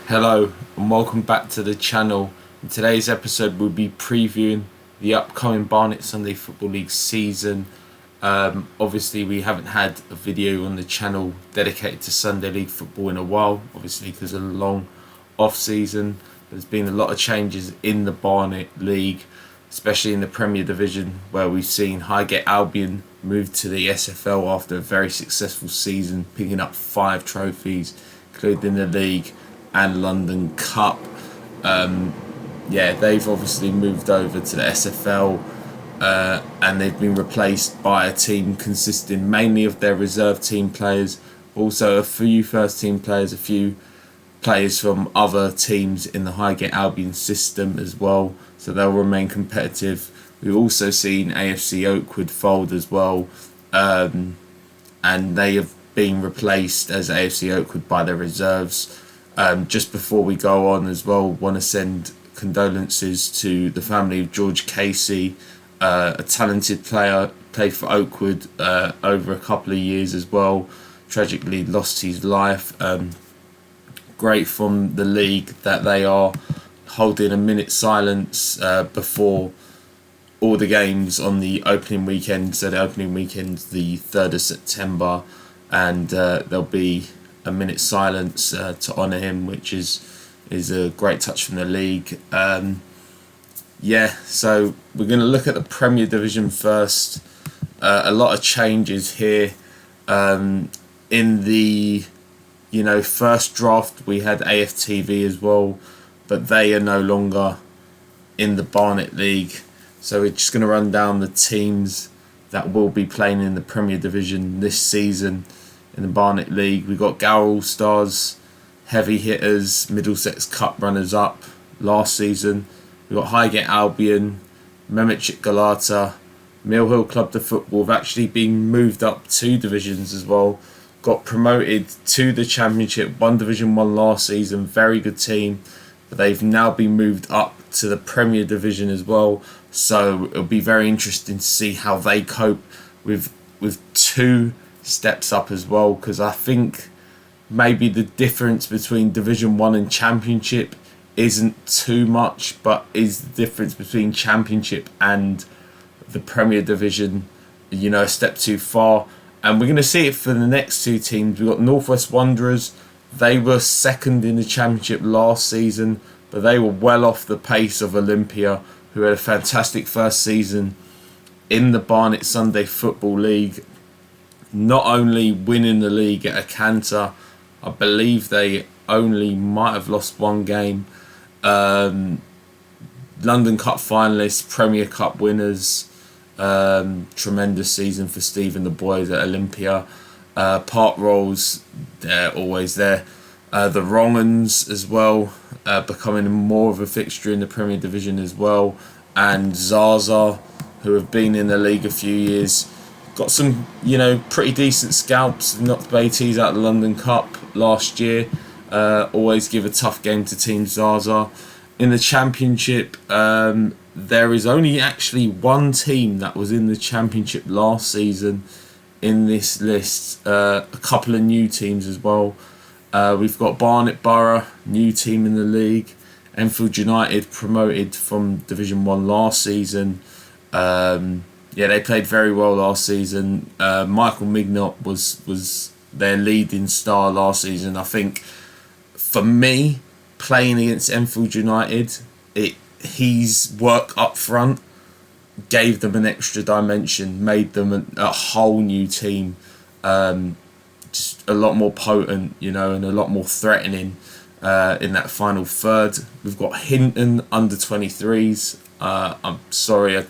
Hello and welcome back to the channel. In today's episode we'll be previewing the upcoming Barnet Sunday Football League season. Obviously we haven't had a video on the channel dedicated to Sunday League football in a while, obviously because of the long off season. There's been a lot of changes in the Barnet League, especially in the Premier Division, where we've seen Highgate Albion move to the SFL after a very successful season, picking up 5 trophies, including the league and London Cup. They've obviously moved over to the SFL, and they've been replaced by a team consisting mainly of their reserve team players, also a few first team players, a few players from other teams in the Highgate Albion system as well, so they'll remain competitive. We've also seen AFC Oakwood fold as well, and they have been replaced as AFC Oakwood by their reserves. Just before we go on as well, want to send condolences to the family of George Casey, a talented player, played for Oakwood over a couple of years as well, tragically lost his life. Great from the league that they are holding a minute silence before all the games on the opening weekend. So the opening weekend's the 3rd of September, and there'll be a minute silence to honour him, which is a great touch from the league. So we're going to look at the Premier Division first. A lot of changes here. In the first draft we had AFTV as well, but they are no longer in the Barnet League. So we're just going to run down the teams that will be playing in the Premier Division this season. In the Barnet League, we've got Gower All Stars, heavy hitters, Middlesex Cup runners-up last season. We've got Highgate Albion, Mehmetçik Galata, Mill Hill Club de Football have actually been moved up 2 divisions as well. Got promoted to the Championship, won Division 1 last season, very good team. But they've now been moved up to the Premier Division as well. So it'll be very interesting to see how they cope with 2 steps up as well, because I think maybe the difference between Division 1 and Championship isn't too much, but is the difference between Championship and the Premier Division a step too far. And we're going to see it for the next 2 teams. We've got Northwest Wanderers. They were second in the Championship last season, but they were well off the pace of Olympia, who had a fantastic first season in the Barnet Sunday Football League, not only winning the league at a canter. I believe they only might have lost 1 game. London Cup finalists, Premier Cup winners. Tremendous season for Steve and the boys at Olympia. Park Rolls, they're always there. The Wrong'uns as well, becoming more of a fixture in the Premier Division as well. And Zaza, who have been in the league a few years. Got some, pretty decent scalps. Knocked Beatties out of the London Cup last year. Always give a tough game to Team Zaza. In the Championship, there is only actually 1 team that was in the Championship last season in this list. A couple of new teams as well. We've got Barnet Borough, new team in the league. Enfield United promoted from Division 1 last season. They played very well last season. Michael Mignot was their leading star last season. I think, for me, playing against Enfield United, his work up front gave them an extra dimension, made them a whole new team, just a lot more potent, and a lot more threatening in that final third. We've got Hinton under 23s. I'm sorry, I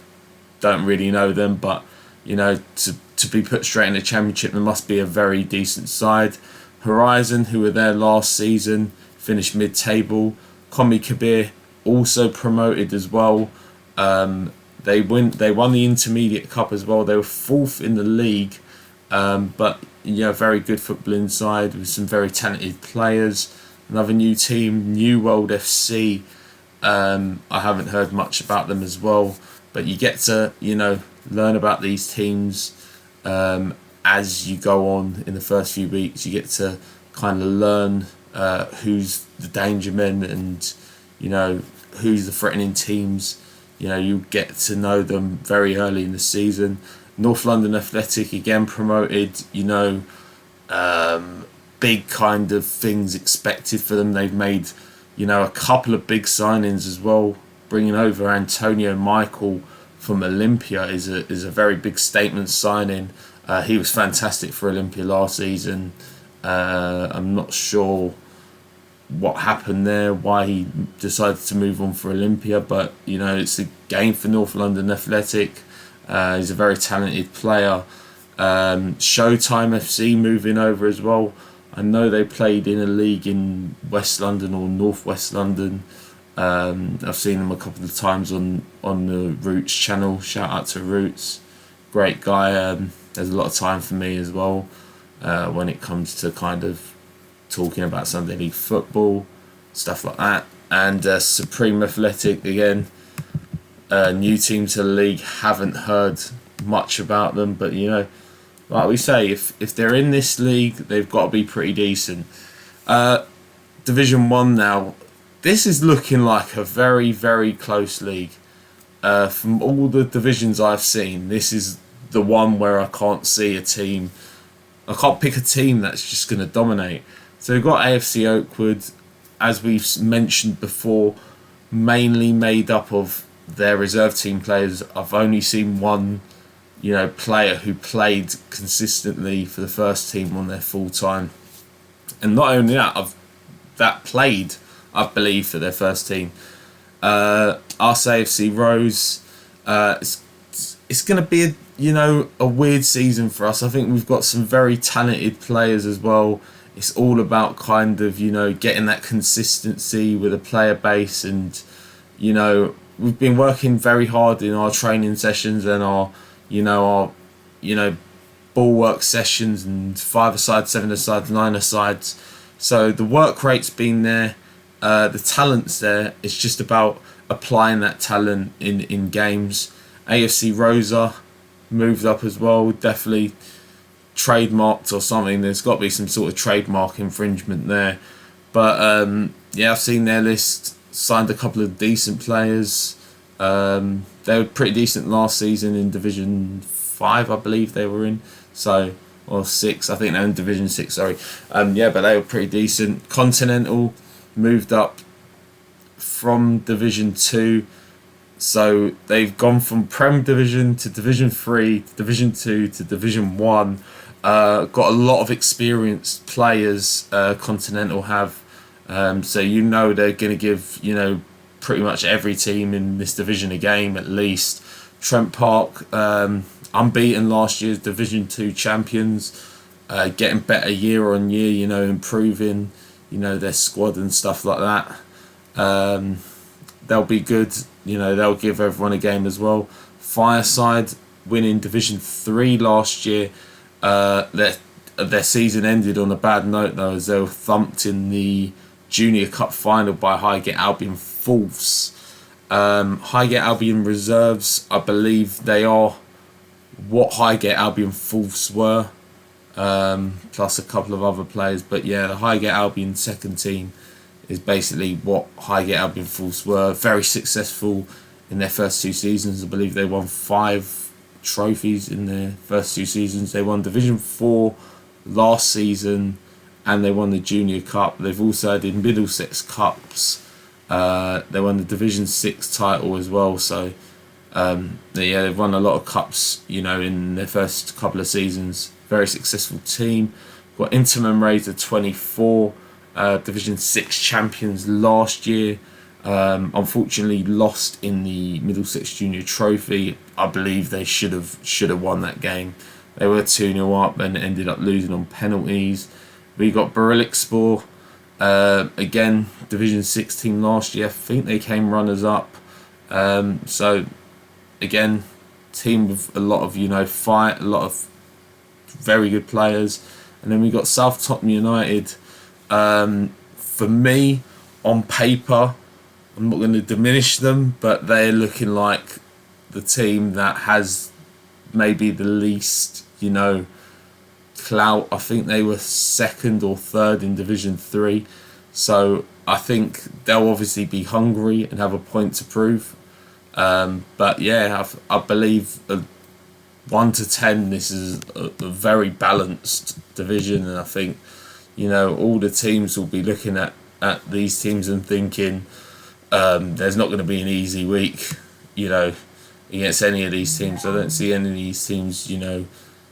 don't really know them, but to be put straight in the Championship, there must be a very decent side. Horizon, who were there last season, finished mid-table. Combi Kabir also promoted as well. They won the Intermediate Cup as well. They were 4th in the league, but very good footballing side with some very talented players. Another new team, New World FC. I haven't heard much about them as well, but you get to learn about these teams as you go on in the first few weeks. You get to kind of learn who's the danger men and, who's the threatening teams. You get to know them very early in the season. North London Athletic, again promoted, big kind of things expected for them. They've made, a couple of big signings as well. Bringing over Antonio Michael from Olympia is a very big statement signing. He was fantastic for Olympia last season. I'm not sure what happened there, why he decided to move on for Olympia, but it's a game for North London Athletic. He's a very talented player. Showtime FC moving over as well. I know they played in a league in West London or North West London. I've seen them a couple of times on the Roots channel. Shout out to Roots, great guy. There's a lot of time for me as well when it comes to kind of talking about Sunday League football, stuff like that. And Supreme Athletic, again, new team to the league. Haven't heard much about them, but like we say, if they're in this league, they've got to be pretty decent. Division 1 now. This is looking like a very, very close league. From all the divisions I've seen, this is the one where I can't see a team. I can't pick a team that's just going to dominate. So we've got AFC Oakwood, as we've mentioned before, mainly made up of their reserve team players. I've only seen one, player who played consistently for the first team on their full time. And not only that, played, I believe, for their first team. RSAFC Rose. It's going to be a weird season for us. I think we've got some very talented players as well. It's all about kind of getting that consistency with a player base, and we've been working very hard in our training sessions and our ball work sessions and 5-a-side, 7-a-side, 9-a-sides. So the work rate's been there. The talent's there. It's just about applying that talent in games. AFC Rosa moved up as well. Definitely trademarked or something. There's got to be some sort of trademark infringement there. But I've seen their list. Signed a couple of decent players. They were pretty decent last season in Division 5, I believe they were in. Or 6. I think they're in Division 6. Sorry. But they were pretty decent. Continental moved up from Division 2. So they've gone from Prem Division to Division 3, to Division 2 to Division 1. Got a lot of experienced players, Continental have. So they're going to give, pretty much every team in this division a game at least. Trent Park, unbeaten last year's Division 2 champions. Getting better year on year, improving, their squad and stuff like that. They'll be good. They'll give everyone a game as well. Fireside winning Division 3 last year. Their season ended on a bad note though, as they were thumped in the Junior Cup final by Highgate Albion Fourths. Highgate Albion Reserves, I believe they are what Highgate Albion Fourths were, plus a couple of other players. But the Highgate Albion second team is basically what Highgate Albion Fourths were. Very successful in their first 2 seasons. I believe they won 5 trophies in their first 2 seasons. They won Division 4 last season, and they won the Junior Cup. They've also had in Middlesex Cups. They won the Division 6 title as well. So they've won a lot of cups, in their first couple of seasons. Very successful team. Got Intamin Razor 24, Division 6 champions last year. Unfortunately lost in the Middlesex Junior Trophy. I believe they should have won that game. They were 2-0 up and ended up losing on penalties. We got Barillic again, Division 6 team last year. I think they came runners up. So again, team with a lot of fight, a lot of very good players. And then we got South Tottenham United. For me, on paper, I'm not going to diminish them, but they're looking like the team that has maybe the least, clout. I think they were 2nd or 3rd in Division 3. So I think they'll obviously be hungry and have a point to prove. But yeah, I believe 1 to 10, this is a very balanced division, and I think all the teams will be looking at these teams and thinking there's not going to be an easy week, against any of these teams. I don't see any of these teams,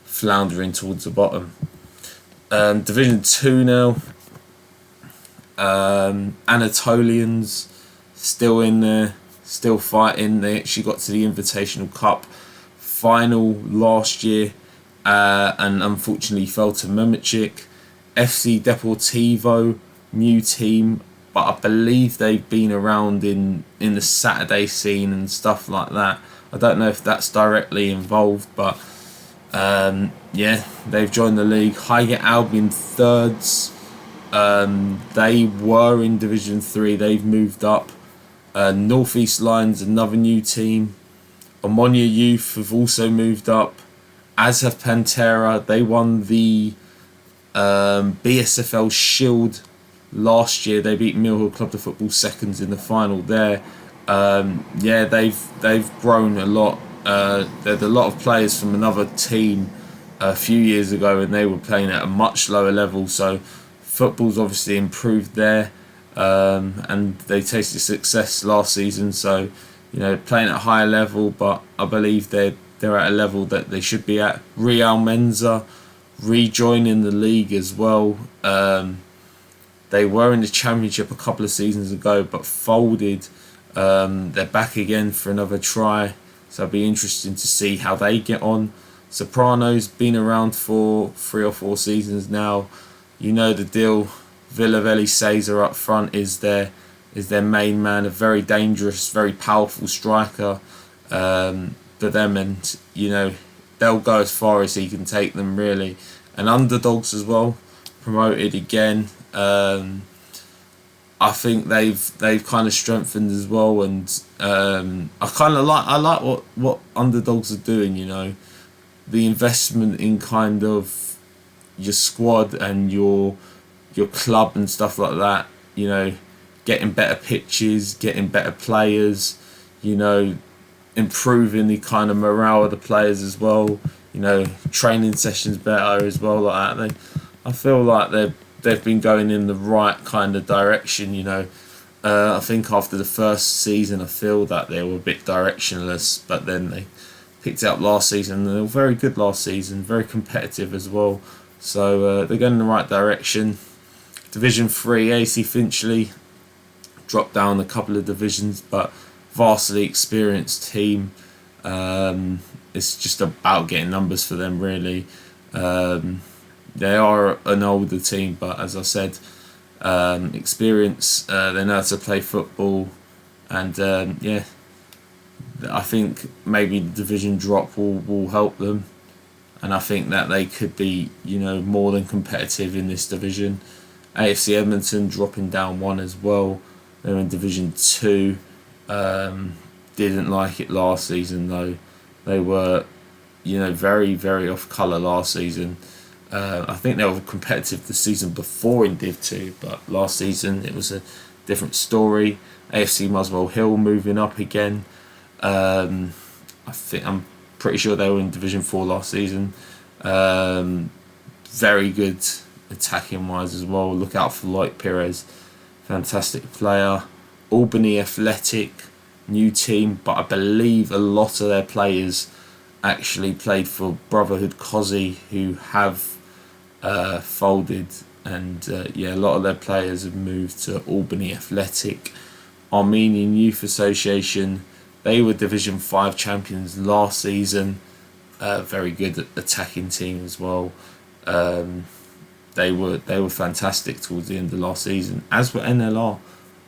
floundering towards the bottom. Division 2 now. Anatolians still in there, still fighting. They actually got to the Invitational Cup final last year and unfortunately fell to Memechik. FC Deportivo, new team, but I believe they've been around in the Saturday scene and stuff like that. I don't know if that's directly involved, but they've joined the league. Highgate Albion thirds. They were in Division 3, they've moved up. North East Lions, another new team. Omonia Youth have also moved up, as have Pantera. They won the BSFL Shield last year. They beat Mill Hill Club de Football seconds in the final there. They've grown a lot. There's a lot of players from another team a few years ago, and they were playing at a much lower level. So football's obviously improved there, and they tasted success last season. So playing at a higher level, but I believe they're at a level that they should be at. Real Menza rejoining the league as well. They were in the championship a couple of seasons ago, but folded. They're back again for another try, so it'll be interesting to see how they get on. Soprano's been around for 3 or 4 seasons now. You know the deal. Villavelli Caesar up front is their main man, a very dangerous, very powerful striker for them, and they'll go as far as he can take them, really. And Underdogs as well, promoted again. I think they've kind of strengthened as well, and I like what Underdogs are doing. The investment in kind of your squad and your club and stuff like that. Getting better pitches, getting better players. Improving the kind of morale of the players as well. Training sessions better as well, like that. I feel like they've been going in the right kind of direction. I think after the first season, I feel that they were a bit directionless, but then they picked it up last season. They were very good last season, very competitive as well. So they're going in the right direction. Division 3, AC Finchley dropped down a couple of divisions, but vastly experienced team. It's just about getting numbers for them, really. They are an older team, but as I said, experience. They know how to play football, and I think maybe the division drop will help them, and I think that they could be more than competitive in this division. AFC Edmonton dropping down 1 as well. They're in Division 2. Didn't like it last season though. They were, very, very off colour last season. I think they were competitive the season before in Div 2, but last season it was a different story. AFC Muswell Hill moving up again. I'm pretty sure they were in Division 4 last season. Very good attacking wise as well. Look out for Lloyd Perez, fantastic player. Albany Athletic, new team, but I believe a lot of their players actually played for Brotherhood Kosi, who have folded, and a lot of their players have moved to Albany Athletic. Armenian Youth Association, they were Division 5 champions last season. Very good attacking team as well. They were fantastic towards the end of last season, as were NLR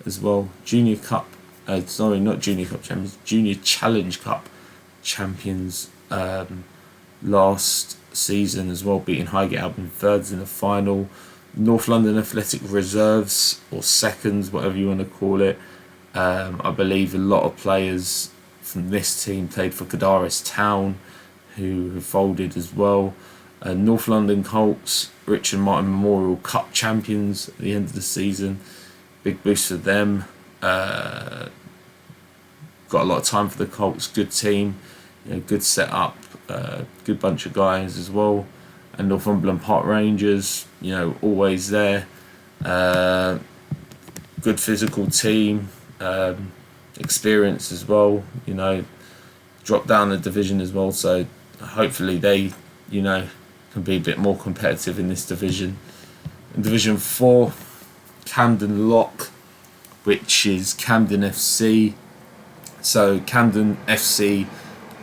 as well. Junior Cup, not Junior Cup champions, Junior Challenge Cup champions last season as well, beating Highgate Albion thirds in the final. North London Athletic Reserves, or seconds, whatever you want to call it. I believe a lot of players from this team played for Cadaris Town, who have folded as well. North London Colts, Richard Martin Memorial Cup champions at the end of the season. big boost for them. Got a lot of time for the Colts. Good team, good setup, good bunch of guys as well. And Northumberland Park Rangers, always there. Good physical team, experience as well. Dropped down the division as well, so hopefully they, can be a bit more competitive in this division. In Division 4, Camden Lock, which is Camden FC. So Camden FC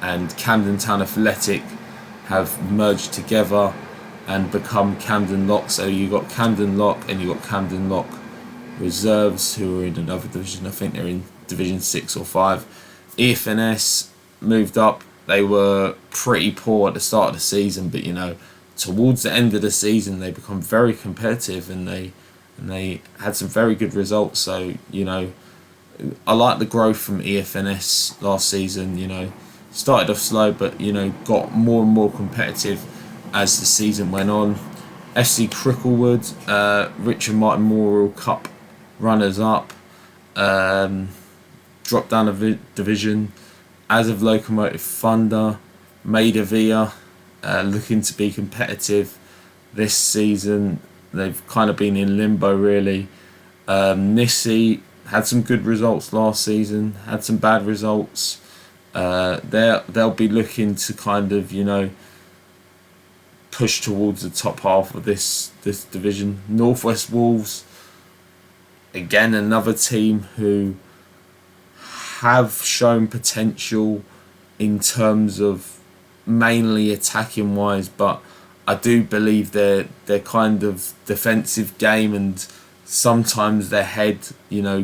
and Camden Town Athletic have merged together and become Camden Lock. So you got Camden Lock and you got Camden Lock Reserves, who are in another division. I think they're in Division 6 or 5. EFNS moved up. They were pretty poor at the start of the season, but towards the end of the season they become very competitive, and they had some very good results. So I like the growth from EFNS last season. Started off slow, but got more and more competitive as the season went on. FC Cricklewood, Richard Martin Memorial Cup runners up, dropped down a division. As of Locomotive Thunder, Maida Villa, looking to be competitive this season. They've kind of been in limbo, really. Nissi had some good results last season, had some bad results. They'll be looking to kind of, push towards the top half of this division. Northwest Wolves, again, another team who have shown potential in terms of mainly attacking wise, but I do believe their kind of defensive game, and sometimes their head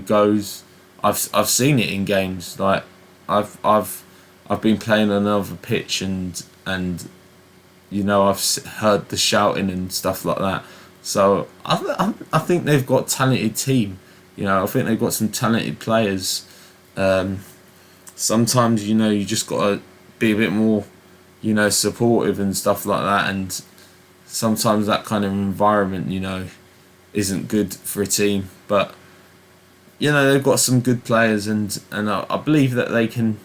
goes. I've seen it in games. Like I've been playing on another pitch, and I've heard the shouting and stuff like that. So I think they've got a talented team. I think they've got some talented players. Sometimes you just gotta be a bit more supportive and stuff like that, and sometimes that kind of environment isn't good for a team, but they've got some good players, and I believe that they can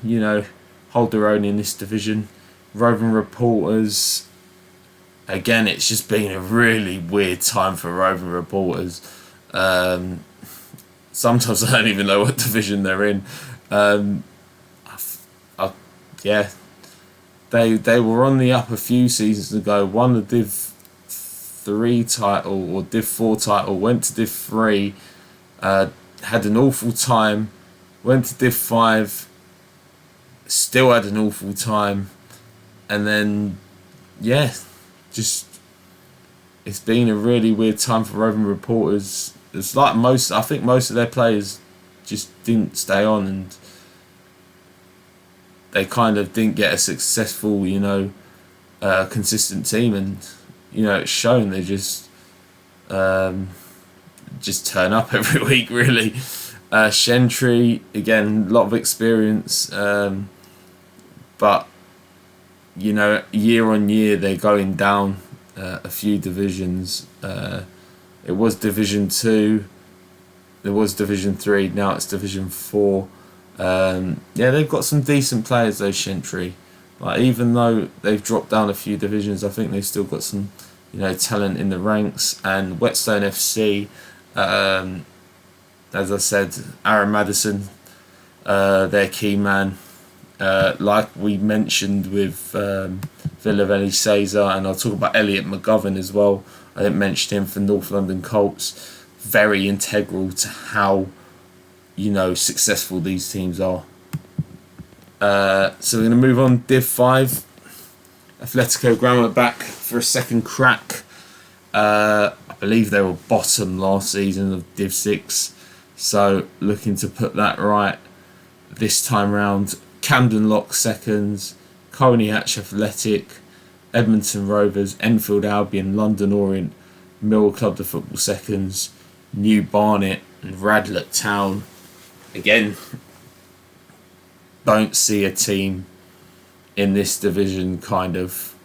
hold their own in this division. Roving Reporters, again, it's just been a really weird time for Roving Reporters. Sometimes I don't even know what division they're in. They were on the up a few seasons ago, won the Div 3 title or Div 4 title, went to Div 3, had an awful time, went to Div 5, still had an awful time, and then it's been a really weird time for Roving Reporters. It's like I think most of their players just didn't stay on, and they kind of didn't get a successful, consistent team, and it's shown. They just turn up every week, really. Shentry, again, a lot of experience, but year on year they're going down a few divisions. It was Division 2, there was Division 3, now it's Division 4. They've got some decent players, though, Shentry. Like, even though they've dropped down a few divisions, I think they've still got some talent in the ranks. And Whetstone FC, as I said, Aaron Madison, their key man. Like we mentioned with Villavelli Cesar, and I'll talk about Elliot McGovern as well. I didn't mention him for North London Colts. Very integral to how successful these teams are. So we're going to move on. Div 5, Atletico Grammar back for a second crack. I believe they were bottom last season of Div 6, so looking to put that right this time round. Camden Lock seconds, Colney Hatch Athletic, Edmonton Rovers, Enfield Albion, London Orient, Mill Club the Football seconds, New Barnet and Radlett Town. Again, don't see a team in this division kind of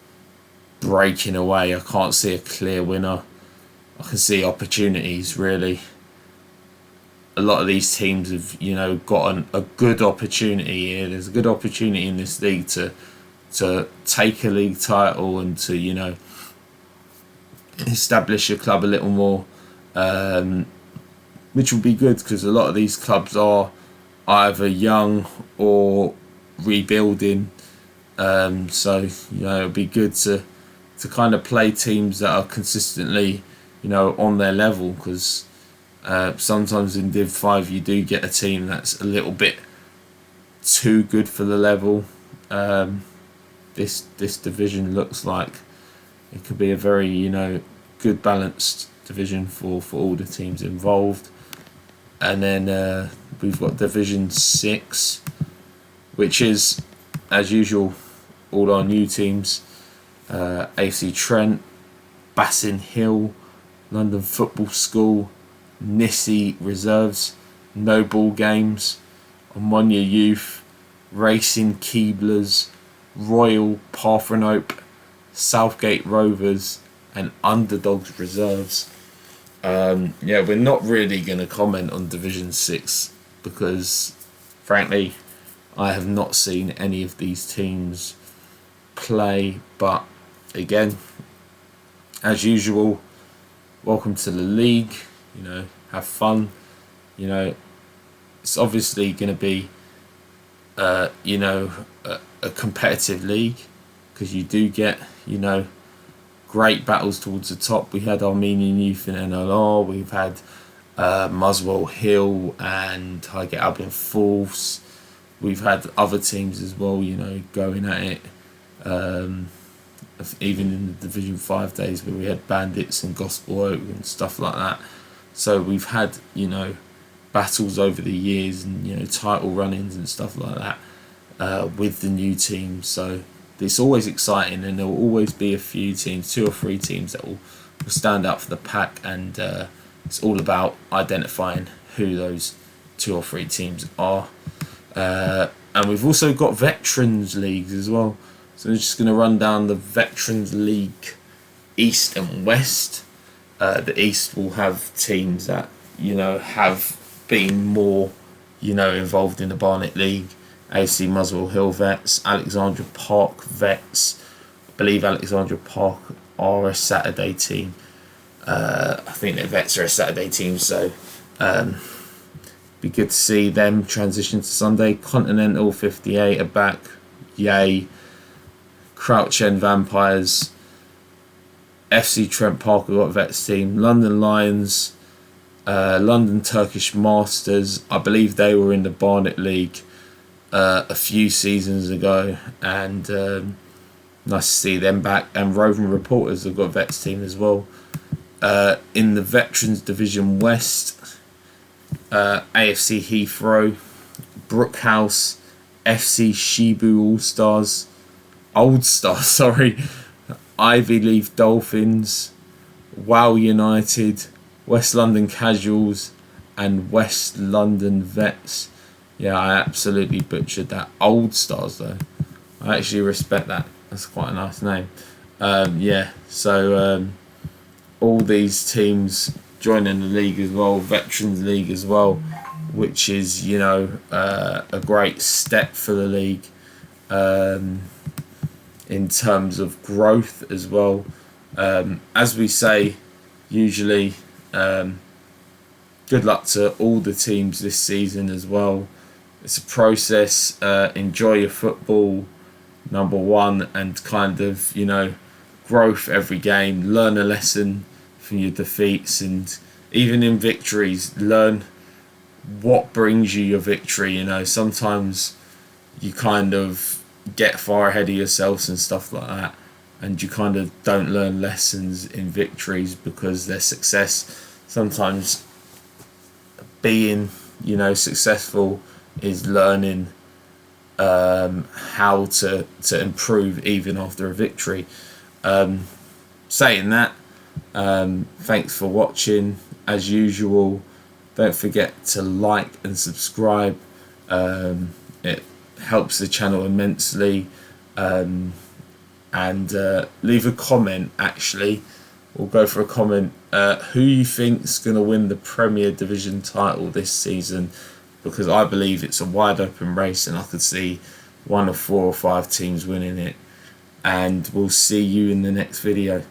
breaking away. I can't see a clear winner. I can see opportunities, really. a lot of these teams have, got a good opportunity here. There's a good opportunity in this league to take a league title and to, establish your club a little more, which will be good because a lot of these clubs are either young or rebuilding. So it'll be good to kind of play teams that are consistently, on their level, because sometimes in Div 5 you do get a team that's a little bit too good for the level. This division looks like it could be a very, good balanced division for all the teams involved. And then we've got Division 6, which is, as usual, all our new teams. AFC Trent, Bassin Hill, London Football School, Nissy Reserves, No Ball Games, Omonia Youth, Racing Keeblers, Royal Parthenope, Southgate Rovers, and Underdogs Reserves. We're not really going to comment on Division 6 because, frankly, I have not seen any of these teams play. But again, as usual, welcome to the league. Have fun. It's obviously going to be, a competitive league because you do get, great battles towards the top. We had Armenian Youth in NLR. We've had Muswell Hill and Highgate Albion Fourths. We've had other teams as well, going at it. Even in the Division 5 days where we had Bandits and Gospel Oak and stuff like that. So we've had, battles over the years and, title run-ins and stuff like that with the new teams. So it's always exciting, and there will always be a few teams, 2 or 3 teams that will stand out for the pack, and it's all about identifying who those 2 or 3 teams are. And we've also got Veterans Leagues as well. So I'm just going to run down the Veterans League East and West. The East will have teams that, have been more, involved in the Barnet League. AC Muswell Hill Vets, Alexandra Park Vets. I believe Alexandra Park are a Saturday team. I think the Vets are a Saturday team, so be good to see them transition to Sunday. Continental 58 are back. Yay. Crouch End Vampires. FC Trent Park have got a Vets team. London Lions. London Turkish Masters. I believe they were in the Barnet League a few seasons ago, and nice to see them back. And Roving Reporters have got a Vets team as well. In the Veterans Division West, AFC Heathrow, Brookhouse, FC Shibu Old Stars, Ivy Leaf Dolphins, Wow United, West London Casuals, and West London Vets. Yeah, I absolutely butchered that. Old Stars, though. I actually respect that. That's quite a nice name. So all these teams joining the league as well, Veterans League as well, which is, a great step for the league in terms of growth as well. As we say, usually, good luck to all the teams this season as well. It's a process. Enjoy your football, number one, and kind of, growth every game. Learn a lesson from your defeats, and even in victories, learn what brings you your victory. Sometimes you kind of get far ahead of yourselves and stuff like that, and you kind of don't learn lessons in victories because they're success. Sometimes being, successful is learning how to improve even after a victory. Saying that, thanks for watching. As usual, don't forget to like and subscribe. It helps the channel immensely. And leave a comment actually or go for a comment who you think's going to win the Premier Division title this season, because I believe it's a wide open race and I could see one of 4 or 5 teams winning it. And we'll see you in the next video.